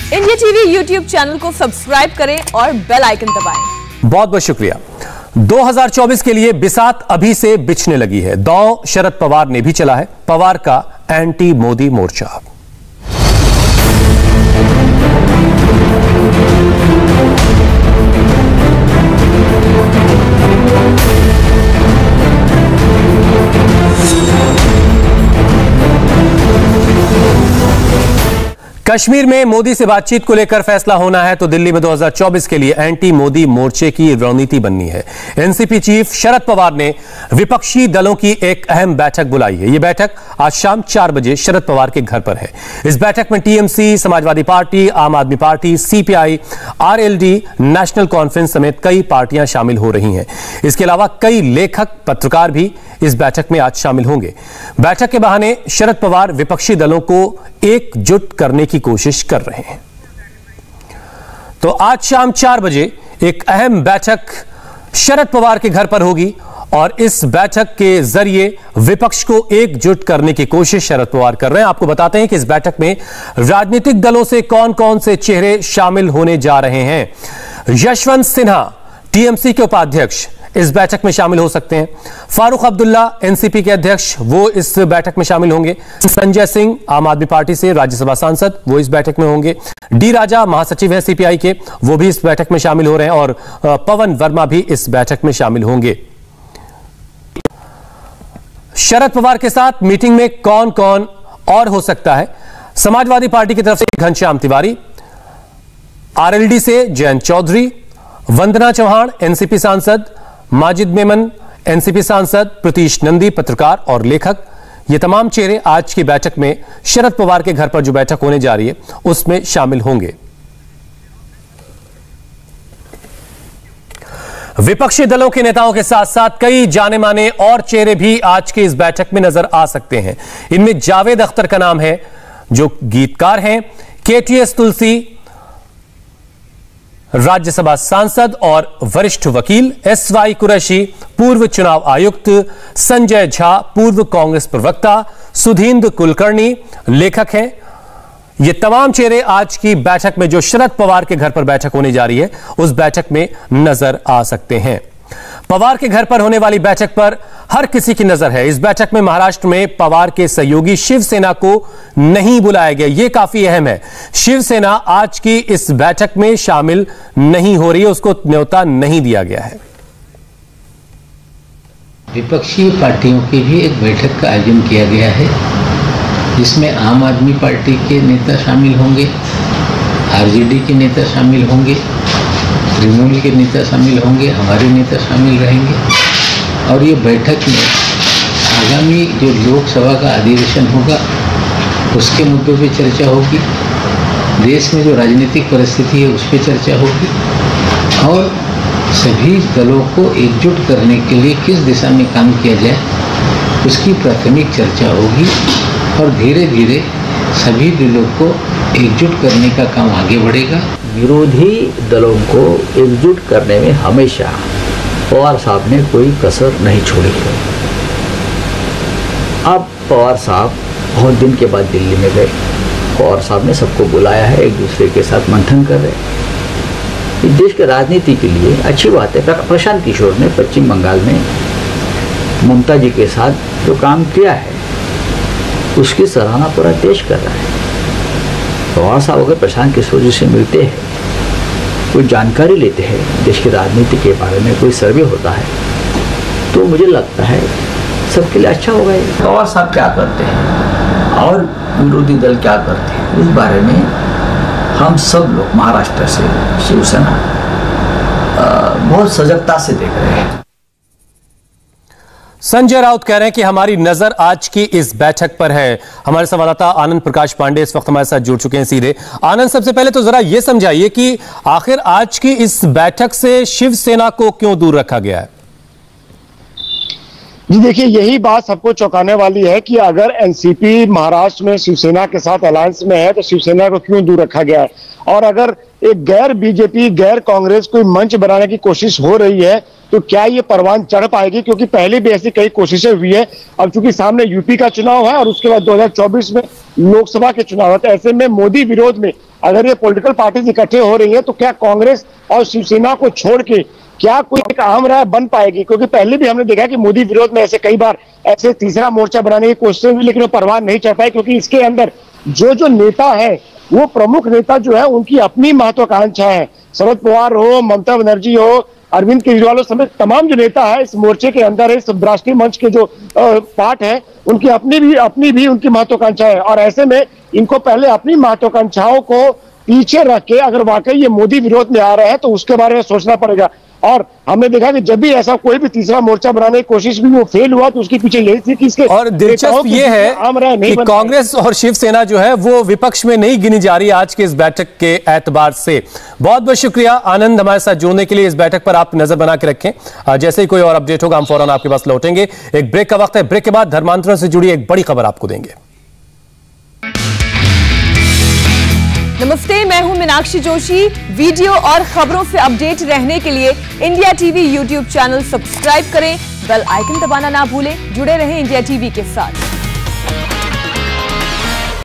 India TV YouTube channel को subscribe करें और बेल आइकन दबाएं। बहुत बहुत शुक्रिया। 2024 के लिए बिसात अभी से बिछने लगी है। दांव शरद पवार ने भी चला है। पवार का एंटी मोदी मोर्चा। कश्मीर में मोदी से बातचीत को लेकर फैसला होना है तो दिल्ली में 2024 के लिए एंटी मोदी मोर्चे की रणनीति बननी है। एनसीपी चीफ शरद पवार ने विपक्षी दलों की एक अहम बैठक बुलाई है। यह बैठक आज शाम 4 बजे शरद पवार के घर पर है। इस बैठक में टीएमसी, समाजवादी पार्टी, आम आदमी party, CPI, RLD, national conference समेत कई पार्टियां शामिल हो रही हैं। इसके अलावा कई लेखक, पत्रकार भी इस बैठक में आज शामिल होंगे। बैठक के बहाने शरद पवार विपक्षी दलों को एकजुट करने की कोशिश कर रहे हैं। तो आज शाम 4 बजे एक अहम बैठक शरद पवार के घर पर होगी और इस बैठक के जरिए विपक्ष को एकजुट करने की कोशिश शरद पवार कर रहे हैं। आपको बताते हैं कि इस बैठक में राजनीतिक दलों से कौन कौन से चेहरे शामिल होने जा रहे हैं। यशवंत सिन्हा, टीएमसी के उपाध्यक्ष, इस बैठक में शामिल हो सकते हैं। फारूक अब्दुल्ला, एनसीपी के अध्यक्ष, वो इस बैठक में शामिल होंगे। संजय सिंह, आम आदमी पार्टी से राज्यसभा सांसद, वो इस बैठक में होंगे। डी राजा, महासचिव हैं सीपीआई के, वो भी इस बैठक में शामिल हो रहे हैं और पवन वर्मा भी इस बैठक में शामिल होंगे। शरद पवार के साथ मीटिंग में कौन कौन और हो सकता है? समाजवादी पार्टी की तरफ से घनश्याम तिवारी, आरएलडी से जयंत चौधरी, वंदना चौहान, एनसीपी सांसद, माजिद मेमन, एनसीपी सांसद, प्रतीश नंदी, पत्रकार और लेखक, ये तमाम चेहरे आज की बैठक में शरद पवार के घर पर जो बैठक होने जा रही है उसमें शामिल होंगे। विपक्षी दलों के नेताओं के साथ साथ कई जाने माने और चेहरे भी आज की इस बैठक में नजर आ सकते हैं। इनमें जावेद अख्तर का नाम है, जो गीतकार हैं, केटीएस तुलसी, राज्यसभा सांसद और वरिष्ठ वकील, एसवाई कुरैशी, पूर्व चुनाव आयुक्त, संजय झा, पूर्व कांग्रेस प्रवक्ता, सुधींद्र कुलकर्णी, लेखक हैं। ये तमाम चेहरे आज की बैठक में, जो शरद पवार के घर पर बैठक होने जा रही है, उस बैठक में नजर आ सकते हैं। पवार के घर पर होने वाली बैठक पर हर किसी की नजर है। इस बैठक में महाराष्ट्र में पवार के सहयोगी शिवसेना को नहीं बुलाया गया, यह काफी अहम है। शिवसेना आज की इस बैठक में शामिल नहीं हो रही है, उसको न्योता नहीं दिया गया है। विपक्षी पार्टियों की भी एक बैठक का आयोजन किया गया है, जिसमें आम आदमी पार्टी के नेता शामिल होंगे, आरजेडी के नेता शामिल होंगे, तृणमूल के नेता शामिल होंगे, हमारे नेता शामिल रहेंगे। और ये बैठक में आगामी जो लोकसभा का अधिवेशन होगा उसके मुद्दों पे चर्चा होगी, देश में जो राजनीतिक परिस्थिति है उस पर चर्चा होगी और सभी दलों को एकजुट करने के लिए किस दिशा में काम किया जाए उसकी प्राथमिक चर्चा होगी और धीरे धीरे सभी दलों को एकजुट करने का काम आगे बढ़ेगा। विरोधी दलों को एकजुट करने में हमेशा पवार साहब ने कोई कसर नहीं छोड़ी है। अब पवार साहब बहुत दिन के बाद दिल्ली में गए। पवार साहब ने सबको बुलाया है, एक दूसरे के साथ मंथन कर रहे हैं। इस देश के राजनीति के लिए अच्छी बात है। प्रशांत किशोर ने पश्चिम बंगाल में ममता जी के साथ जो काम किया है उसकी सराहना पूरा देश कर रहा है। पवार साहब अगर प्रशांत किशोर जी से मिलते हैं, कोई जानकारी लेते हैं देश की राजनीति के बारे में, कोई सर्वे होता है, तो मुझे लगता है सबके लिए अच्छा होगा। पवार साहब क्या करते हैं और विरोधी दल क्या करते हैं, इस बारे में हम सब लोग महाराष्ट्र से शिवसेना बहुत सजगता से देख रहे हैं। संजय राउत कह रहे हैं कि हमारी नजर आज की इस बैठक पर है। हमारे संवाददाता आनंद प्रकाश पांडे इस वक्त हमारे साथ जुड़ चुके हैं सीधे। आनंद, सबसे पहले तो जरा यह समझाइए कि आखिर आज की इस बैठक से शिवसेना को क्यों दूर रखा गया है? जी देखिए, यही बात सबको चौंकाने वाली है कि अगर एनसीपी महाराष्ट्र में शिवसेना के साथ अलायंस में है तो शिवसेना को क्यों दूर रखा गया है, और अगर एक गैर बीजेपी गैर कांग्रेस कोई मंच बनाने की कोशिश हो रही है तो क्या ये परवान चढ़ पाएगी, क्योंकि पहले भी ऐसी कई कोशिशें हुई है। अब चूंकि सामने यूपी का चुनाव है और उसके बाद 2024 में लोकसभा के चुनाव है, तो ऐसे में मोदी विरोध में अगर ये पॉलिटिकल पार्टीज इकट्ठे हो रही है तो क्या कांग्रेस और शिवसेना को छोड़ के क्या कोई एक आम राय बन पाएगी? क्योंकि पहले भी हमने देखा कि मोदी विरोध में ऐसे कई बार ऐसे तीसरा मोर्चा बनाने की कोशिशें हुई, लेकिन वो परवान नहीं चढ़ पाए, क्योंकि इसके अंदर जो नेता है वो प्रमुख नेता जो है उनकी अपनी महत्वाकांक्षा है। शरद पवार हो, ममता बनर्जी हो, अरविंद केजरीवाल समेत तमाम जो नेता है इस मोर्चे के अंदर, इस राष्ट्रीय मंच के जो पार्ट है, उनकी अपनी भी उनकी महत्वाकांक्षा है। और ऐसे में इनको पहले अपनी महत्वाकांक्षाओं को पीछे रख के अगर वाकई ये मोदी विरोध में आ रहे हैं तो उसके बारे में सोचना पड़ेगा। और हमने देखा कि जब भी ऐसा कोई भी तीसरा मोर्चा बनाने की कोशिश भी वो फेल हुआ तो उसके पीछे यही थी कि इसके और दिलचस्प ये है कि कांग्रेस और शिवसेना जो है वो विपक्ष में नहीं गिनी जा रही आज के इस बैठक के एतबार से। बहुत बहुत शुक्रिया आनंद, हमारे साथ जुड़ने के लिए। इस बैठक पर आप नजर बना के रखें, जैसे ही कोई और अपडेट होगा हम फौरन आपके पास लौटेंगे। एक ब्रेक का वक्त है, ब्रेक के बाद धर्मांतरण से जुड़ी एक बड़ी खबर आपको देंगे। नमस्ते, मैं हूं मीनाक्षी जोशी। वीडियो और खबरों से अपडेट रहने के लिए India TV YouTube channel subscribe करें, बेल आइकन दबाना ना भूलें। जुड़े रहें इंडिया टीवी के साथ।